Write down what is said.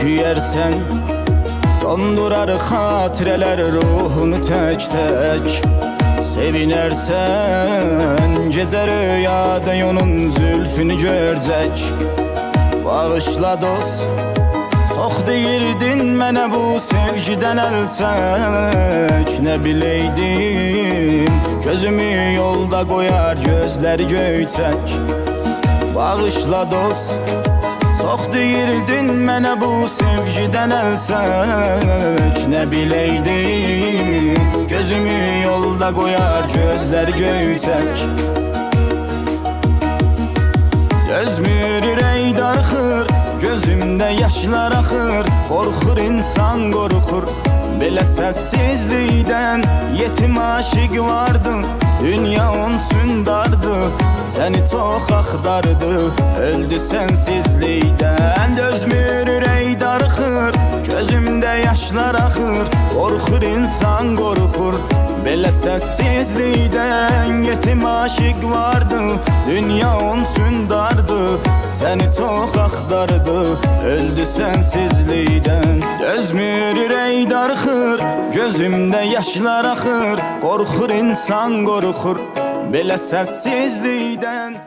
Üşüyersen dondurar xatirələr ruhunu tək-tək. Sevinersen gecə rüyada onun zülfünü görcək. Bağışla dost, çox deyirdin mənə bu sevgidən əl çək. Nə bileydim gözümü yolda qoyar gözləri göyçək. Bağışla dost, çox deyirdin mənə bu sevgidən əl çək. Nə bileydim gözümü yolda qoyar gözləri göyçək. Dözmür ürək darxır, gözümdə yaşlar axır. Qorxur insan qorxur belə səssizlikdən. Yetim aşiq vardı, dünya onun üçün dardı. Səni çox axtardı, öldü sənsizlikdən. Dözmür ürək darxır, gözümdə yaşlar axır. Qorxur insan qorxur belə səssizlikdən. Yetim aşiq vardı, dünya onun üçün dardı. Səni çox axtardı, öldü sənsizlikdən. Dözmür ürək darxır, gözümdə yaşlar axır. Qorxur insan qorxur belə səssizlikdən.